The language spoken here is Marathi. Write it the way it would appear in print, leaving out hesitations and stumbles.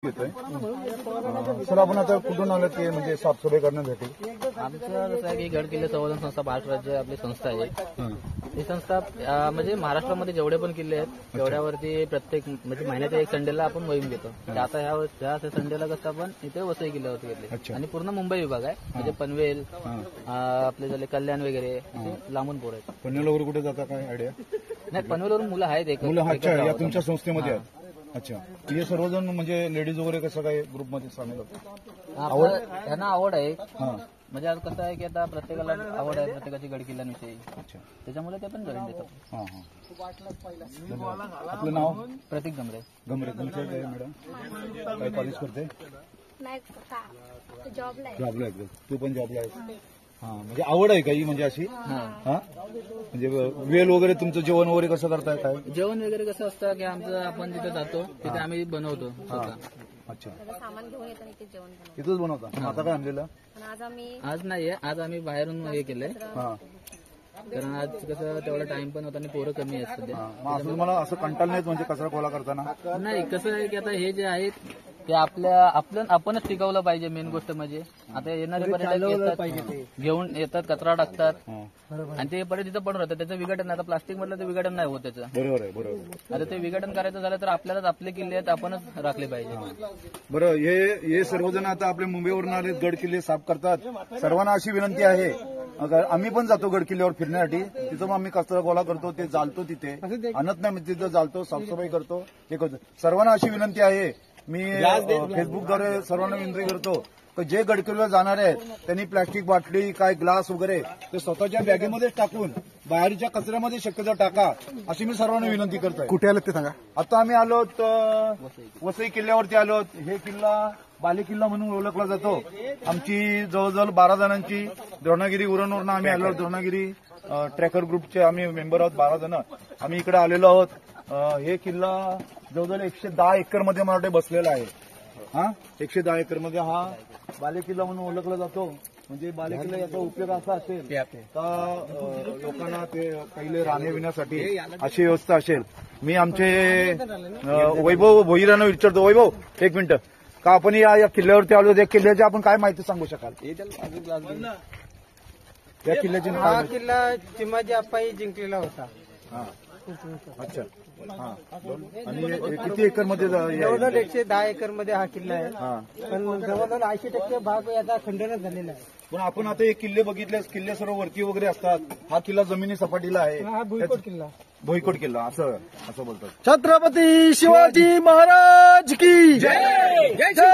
येतोय सर, आपण आता कुठून आलं की म्हणजे साफसफाई करण्यासाठी? आमचं कसं आहे की गड किल्ले संवर्धन संस्था महाराष्ट्र राज्य आपली संस्था आहे. ही संस्था म्हणजे महाराष्ट्रामध्ये जेवढे पण किल्ले आहेत तेवढ्यावरती प्रत्येक म्हणजे महिन्याच्या एक संडेला आपण मोहीम घेतो. आता ह्या संडेला कसं आपण इथे वसई किल्ल्यावरती घेतले आणि पूर्ण मुंबई विभाग आहे. म्हणजे पनवेल आपले झाले कल्याण वगैरे लांबून पोर आहेत. पनवेल वगैरे कुठे जाता काय आयडिया नाही, पनवेलवरून मुलं आहेत. मुलं अच्छा या तुमच्या संस्थेमध्ये आहेत? अच्छा, हे सर्वजण म्हणजे लेडीज वगैरे कसं काय ग्रुपमध्ये सामील होतात? त्यांना आवड आहे. म्हणजे आज कसं आहे की आता प्रत्येकाला आवड आहे प्रत्येकाची गड किल्ल्यांविषयी, त्याच्यामुळे ते पण जॉईन देतात. आपलं नाव? प्रतीक गमरे. गमरे, तुमचं काय मॅडम? काय कॉलेज करते? जॉबला आहे. तू पण जॉबला आहे? हा, म्हणजे आवड आहे काही म्हणजे अशी? हा, म्हणजे वेल वगैरे तुमचं जेवण वगैरे कसं करताय? काय जेवण वगैरे कसं असतं की आमचं आपण तिथे जातो तिथे आम्ही बनवतो. अच्छा, सामान घेऊन येतो आणि जेवण बनवतो. तिथंच बनवता? आता काय आणलेलं? आज नाहीये, आज आम्ही बाहेरून हे केलंय. कारण आज कसं तेवढा टाइम पण होता आणि पोरं कमी आहेत सध्या. असं तुम्हाला असं कंटाळ नाही म्हणजे कचरा गोळा करताना? नाही, कसं आहे की आता हे जे आहेत ते आपणच टिकवलं पाहिजे. मेन गोष्ट म्हणजे आता येणारे पर्यटक घेऊन येतात, कचरा टाकतात आणि ते परत तिथं पडून राहतात. त्याचं विघटन नाही. आता प्लास्टिक म्हटलं तर विघटन नाही होत त्याचं. बरोबर आहे, बरोबर. आता ते विघटन करायचं झालं तर आपल्यालाच आपले किल्ले आहेत आपणच राखले पाहिजे. बरं, हे सर्वजण आता आपल्या मुंबईवरून आले, गड किल्ले साफ करतात. सर्वांना अशी विनंती आहे, आम्ही पण जातो गड किल्ल्यावर फिरण्यासाठी. तिथं मग आम्ही कचरा गोळा करतो, ते जाळतो, तिथे आणत नाही, तिथं जाळतो, साफसफाई करतो, ते करतो. सर्वांना अशी विनंती आहे, मी फेसबुकद्वारे सर्वांना विनंती करतो की जे गड किल्ल्यावर जाणार आहेत त्यांनी प्लास्टिक बाटली काय ग्लास वगैरे ते स्वतःच्या बॅगेमध्येच टाकून बाहेरच्या कचऱ्यामध्ये शक्यतो टाका, अशी मी सर्वांना विनंती करतोय. कुठे आलो ते सांगा? आता आम्ही आलो वसई किल्ल्यावरती आलो. हे किल्ला बाले किल्ला म्हणून ओळखला जातो. आमची जवळजवळ 12 जणांची द्रोणागिरी उरणवरून आम्ही आलो. द्रोणागिरी ट्रॅकर ग्रुपचे आम्ही मेंबर आहोत, 12 जण आम्ही इकडे आलेलो आहोत. हे किल्ला जवळजवळ 110 एकर मध्ये मला वाटते बसलेला आहे. 110 एकर मध्ये हा बाले किल्ला म्हणून ओळखला जातो. म्हणजे बाले किल्ला याचा उपयोग असा असेल तर लोकांना ते पहिले राहण्यासाठी अशी व्यवस्था असेल. मी आमचे वैभव भोईरांना विचारतो, वैभव एक मिनिट, का आपण या किल्ल्यावरती आलो, त्या किल्ल्याची आपण काय माहिती सांगू शकाल? या किल्ल्याची हा किल्ला चिमाजी आप्पाही जिंकलेला होता. अच्छा, आणि किती एकर मध्ये? जवळजवळ 110 एकर मध्ये हा किल्ला आहे. पण जवळजवळ 80% भाग याचा खंडनच झालेला आहे. पण आपण आता हे किल्ले बघितले, किल्ले सर्व वरती वगैरे असतात. हा किल्ला जमिनी सपाटीला आहे. हा भुईकोट किल्ला. भुईकोट किल्ला असं बोलतात. छत्रपती शिवाजी महाराज की जय.